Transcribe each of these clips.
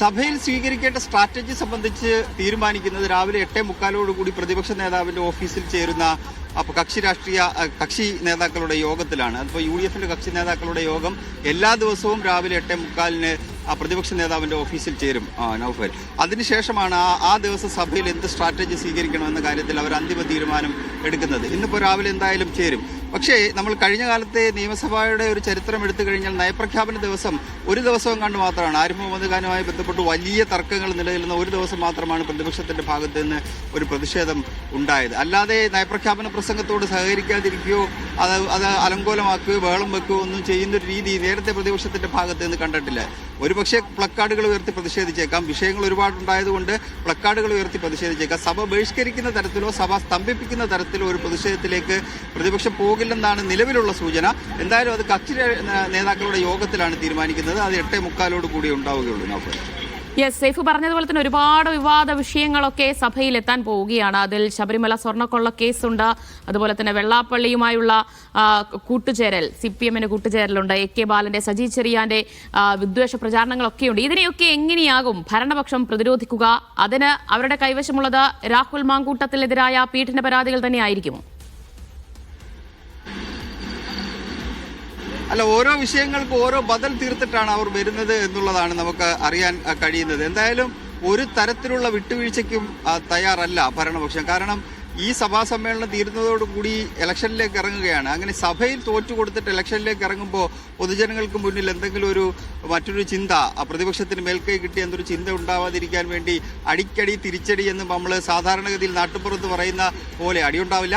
സഭയിൽ സ്വീകരിക്കേണ്ട സ്ട്രാറ്റജി സംബന്ധിച്ച് തീരുമാനിക്കുന്നത് രാവിലെ 8:45 പ്രതിപക്ഷ നേതാവിന്റെ ഓഫീസിൽ ചേരുന്ന കക്ഷി നേതാക്കളുടെ യോഗത്തിലാണ്. അതിപ്പോൾ UDF കക്ഷി നേതാക്കളുടെ യോഗം എല്ലാ ദിവസവും രാവിലെ 8:45 പ്രതിപക്ഷ നേതാവിന്റെ ഓഫീസിൽ ചേരും നൗഫൽ. അതിനുശേഷമാണ് ആ ദിവസം സഭയിൽ എന്ത് സ്ട്രാറ്റജി സ്വീകരിക്കണമെന്ന കാര്യത്തിൽ അവർ അന്തിമ തീരുമാനം എടുക്കുന്നത്. ഇന്നിപ്പോൾ രാവിലെ എന്തായാലും ചേരും. പക്ഷേ നമ്മൾ കഴിഞ്ഞ കാലത്തെ നിയമസഭയുടെ ഒരു ചരിത്രം എടുത്തു കഴിഞ്ഞാൽ നയപ്രഖ്യാപന ദിവസം ഒരു ദിവസവും കണ്ട് മാത്രമാണ് ആരിഫ് മുഹമ്മദ് ഖാനുമായി ബന്ധപ്പെട്ട് വലിയ തർക്കങ്ങൾ നിലനിൽക്കുന്ന ഒരു ദിവസം മാത്രമാണ് പ്രതിപക്ഷത്തിന്റെ ഭാഗത്ത് നിന്ന് ഒരു പ്രതിഷേധം ഉണ്ടായത്. അല്ലാതെ നയപ്രഖ്യാപന പ്രസംഗത്തോട് സഹകരിക്കാതിരിക്കുകയോ അത് അലങ്കോലമാക്കുകയോ ബഹളം വെക്കുകയോ ഒന്നും ചെയ്യുന്നൊരു രീതി നേരത്തെ പ്രതിപക്ഷത്തിന്റെ ഭാഗത്ത് നിന്ന് കണ്ടിട്ടില്ല. ഒരുപക്ഷെ പ്ലക്കാർഡുകൾ ഉയർത്തി പ്രതിഷേധിച്ചേക്കാം. വിഷയങ്ങൾ ഒരുപാടുണ്ടായതുകൊണ്ട് പ്ലക്കാർഡുകൾ ഉയർത്തി പ്രതിഷേധിച്ചേക്കാം. സഭ ബഹിഷ്കരിക്കുന്ന തരത്തിലോ സഭ സ്തംഭിപ്പിക്കുന്ന തരത്തിലോ ഒരു പ്രതിഷേധത്തിലേക്ക് പ്രതിപക്ഷം പോകില്ലെന്നാണ് നിലവിലുള്ള സൂചന. എന്തായാലും അത് കക്ഷി നേതാക്കളുടെ യോഗത്തിലാണ് തീരുമാനിക്കുന്നത്. അത് 8:45 കൂടി ഉണ്ടാവുകയുള്ളൂ. നൗഫൽ, സൈഫ് പറഞ്ഞതുപോലെ തന്നെ ഒരുപാട് വിവാദ വിഷയങ്ങളൊക്കെ സഭയിൽ എത്താൻ പോവുകയാണ്. അതിൽ ശബരിമല സ്വർണ്ണക്കൊള്ള കേസുണ്ട്, അതുപോലെ തന്നെ വെള്ളാപ്പള്ളിയുമായുള്ള കൂട്ടുചേരൽ, CPM കൂട്ടുചേരലുണ്ട്, AK ബാലന്റെ, സജി ചെറിയാന്റെ വിദ്വേഷ പ്രചാരണങ്ങളൊക്കെയുണ്ട്. ഇതിനെയൊക്കെ എങ്ങനെയാകും ഭരണപക്ഷം പ്രതിരോധിക്കുക? അതിന് അവരുടെ കൈവശമുള്ളത് രാഹുൽ മാങ്കൂട്ടത്തിനെതിരായ പീഡന പരാതികൾ തന്നെ ആയിരിക്കുമോ? അല്ല, ഓരോ വിഷയങ്ങൾക്ക് ഓരോ ബദൽ തീർത്തിട്ടാണ് അവർ വരുന്നത് എന്നുള്ളതാണ് നമുക്ക് അറിയാൻ കഴിയുന്നത്. എന്തായാലും ഒരു തരത്തിലുള്ള വിട്ടുവീഴ്ചയ്ക്കും തയ്യാറല്ല ഭരണപക്ഷം. കാരണം ഈ സഭാ സമ്മേളനം തീരുന്നതോടുകൂടി ഇലക്ഷനിലേക്ക് ഇറങ്ങുകയാണ്. അങ്ങനെ സഭയിൽ തോറ്റു കൊടുത്തിട്ട് ഇലക്ഷനിലേക്ക് ഇറങ്ങുമ്പോൾ പൊതുജനങ്ങൾക്ക് മുന്നിൽ എന്തെങ്കിലും മറ്റൊരു ചിന്ത, പ്രതിപക്ഷത്തിന് മേൽക്കൈ കിട്ടിയ എന്തൊരു ചിന്ത ഉണ്ടാവാതിരിക്കാൻ വേണ്ടി അടിക്കടി തിരിച്ചടി എന്ന് നമ്മൾ സാധാരണഗതിയിൽ നാട്ടുപുറത്ത് പറയുന്ന പോലെ അടിയുണ്ടാവില്ല.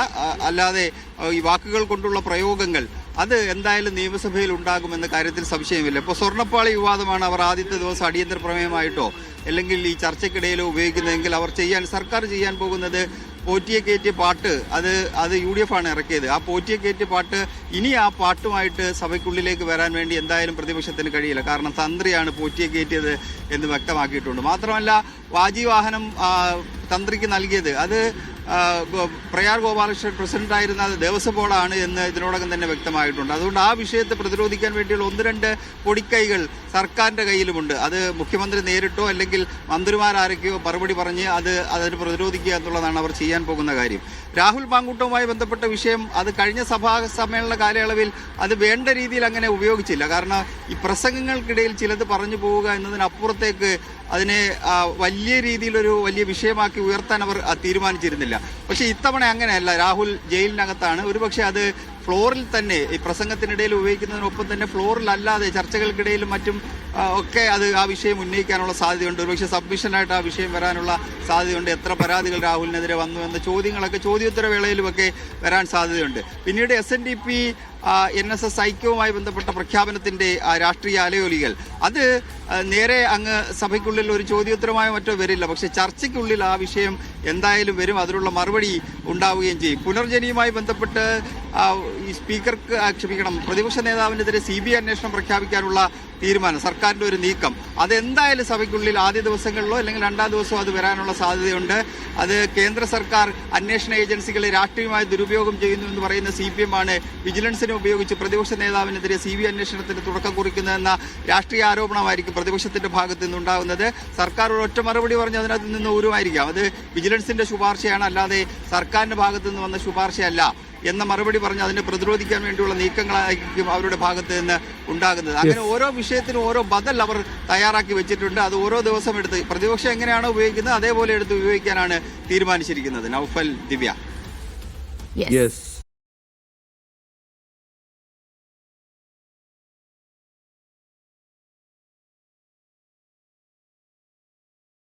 അല്ലാതെ ഈ വാക്കുകൾ കൊണ്ടുള്ള പ്രയോഗങ്ങൾ അത് എന്തായാലും നിയമസഭയിൽ ഉണ്ടാകുമെന്ന കാര്യത്തിൽ സംശയമില്ല. ഇപ്പോൾ സ്വർണ്ണപ്പാളി വിവാദമാണ് അവർ ആദ്യത്തെ ദിവസം അടിയന്തര പ്രമേയമായിട്ടോ അല്ലെങ്കിൽ ഈ ചർച്ചയ്ക്കിടയിലോ ഉപയോഗിക്കുന്നതെങ്കിൽ സർക്കാർ ചെയ്യാൻ പോകുന്നത് പോറ്റിയെ കയറ്റിയ പാട്ട്, അത് UDF ആണ് ഇറക്കിയത്. ആ പോറ്റിയെ കയറ്റിയ പാട്ട് ഇനി ആ പാട്ടുമായിട്ട് സഭയ്ക്കുള്ളിലേക്ക് വരാൻ വേണ്ടി എന്തായാലും പ്രതിപക്ഷത്തിന് കഴിയില്ല. കാരണം തന്ത്രിയാണ് പോറ്റിയെ കയറ്റിയത് എന്ന് വ്യക്തമാക്കിയിട്ടുണ്ട്. മാത്രമല്ല വാജിവാഹനം തന്ത്രിക്ക് നൽകിയത് അത് പ്രയാർ ഗോപാലകൃഷ്ണൻ പ്രസിഡന്റായിരുന്ന ദേവസ്വം ബോർഡാണ് എന്ന് ഇതിനോടകം തന്നെ വ്യക്തമായിട്ടുണ്ട്. അതുകൊണ്ട് ആ വിഷയത്തെ പ്രതിരോധിക്കാൻ വേണ്ടിയുള്ള 1-2 പൊടിക്കൈകൾ സർക്കാരിന്റെ കയ്യിലുമുണ്ട്. അത് മുഖ്യമന്ത്രി നേരിട്ടോ അല്ലെങ്കിൽ മന്ത്രിമാരാരൊക്കെയോ മറുപടി പറഞ്ഞ് അതിന് പ്രതിരോധിക്കുക എന്നുള്ളതാണ് അവർ ചെയ്യാൻ പോകുന്ന കാര്യം. രാഹുൽ മാങ്കൂട്ടവുമായി ബന്ധപ്പെട്ട വിഷയം അത് കഴിഞ്ഞ സഭാ സമ്മേളന കാലയളവിൽ അത് വേണ്ട രീതിയിൽ അങ്ങനെ ഉപയോഗിച്ചില്ല. കാരണം ഈ പ്രസംഗങ്ങൾക്കിടയിൽ ചിലത് പറഞ്ഞു പോവുക എന്നതിനപ്പുറത്തേക്ക് അതിനെ വലിയ വലിയ വിഷയമാക്കി ഉയർത്താൻ അവർ തീരുമാനിച്ചിരുന്നില്ല. പക്ഷേ ഇത്തവണ അങ്ങനെയല്ല. രാഹുൽ ജയിലിനകത്താണ്. ഒരുപക്ഷെ അത് ഫ്ലോറിൽ തന്നെ ഈ പ്രസംഗത്തിനിടയിൽ ഉപയോഗിക്കുന്നതിനൊപ്പം തന്നെ ഫ്ലോറിൽ അല്ലാതെ ചർച്ചകൾക്കിടയിലും മറ്റും ഒക്കെ ആ വിഷയം ഉന്നയിക്കാനുള്ള സാധ്യതയുണ്ട്. ഒരുപക്ഷെ സബ്മിഷനായിട്ട് ആ വിഷയം വരാനുള്ള സാധ്യതയുണ്ട്. എത്ര പരാതികൾ രാഹുലിനെതിരെ വന്നു എന്ന ചോദ്യങ്ങളൊക്കെ ചോദ്യോത്തരവേളയിലുമൊക്കെ വരാൻ സാധ്യതയുണ്ട്. പിന്നീട് SNDP NSS ഐക്യവുമായി ബന്ധപ്പെട്ട പ്രഖ്യാപനത്തിന്റെ രാഷ്ട്രീയ അലയൊലികൾ അത് നേരെ അങ്ങ് സഭയ്ക്കുള്ളിൽ ഒരു ചോദ്യോത്തരമായോ മറ്റോ വരില്ല. പക്ഷെ ചർച്ചയ്ക്കുള്ളിൽ ആ വിഷയം എന്തായാലും വരും. അതിനുള്ള മറുപടി ഉണ്ടാവുകയും ചെയ്യും. പുനർജനിയുമായി ബന്ധപ്പെട്ട് ഈ പ്രതിപക്ഷ നേതാവിനെതിരെ CBI അന്വേഷണം പ്രഖ്യാപിക്കാനുള്ള തീരുമാനം, സർക്കാരിന്റെ ഒരു നീക്കം, അതെന്തായാലും സഭയ്ക്കുള്ളിൽ ആദ്യ ദിവസങ്ങളിലോ അല്ലെങ്കിൽ 2ാം ദിവസമോ അത് വരാനുള്ള സാധ്യതയുണ്ട്. അത് കേന്ദ്ര സർക്കാർ അന്വേഷണ ഏജൻസികളെ രാഷ്ട്രീയമായി ദുരുപയോഗം ചെയ്യുന്നു എന്ന് പറയുന്ന CPM ആണ് വിജിലൻസിനെ ഉപയോഗിച്ച് പ്രതിപക്ഷ നേതാവിനെതിരെ CBI അന്വേഷണത്തിന് തുടക്കം കുറിക്കുന്നതെന്ന രാഷ്ട്രീയ ആരോപണമായിരിക്കും പ്രതിപക്ഷത്തിന്റെ ഭാഗത്ത് നിന്നുണ്ടാകുന്നത്. സർക്കാർ ഒരൊറ്റ മറുപടി പറഞ്ഞ് അതിനകത്ത് നിന്ന് ഊരുമായിരിക്കാം. അത് വിജിലൻസിന്റെ ശുപാർശയാണ്, അല്ലാതെ സർക്കാരിന്റെ ഭാഗത്തു നിന്ന് വന്ന ശുപാർശയല്ല എന്ന മറുപടി പറഞ്ഞ് അതിനെ പ്രതിരോധിക്കാൻ വേണ്ടിയുള്ള നീക്കങ്ങളായിരിക്കും അവരുടെ ഭാഗത്ത് നിന്ന് ഉണ്ടാകുന്നത്. അങ്ങനെ ഓരോ വിഷയത്തിനും ഓരോ ബദൽ അവർ തയ്യാറാക്കി വെച്ചിട്ടുണ്ട്. അത് ഓരോ ദിവസം എടുത്ത് പ്രതിപക്ഷം എങ്ങനെയാണോ ഉപയോഗിക്കുന്നത് അതേപോലെ എടുത്ത് ഉപയോഗിക്കാനാണ് തീരുമാനിച്ചിരിക്കുന്നത്. നൗഫൽ, ദിവ്യ.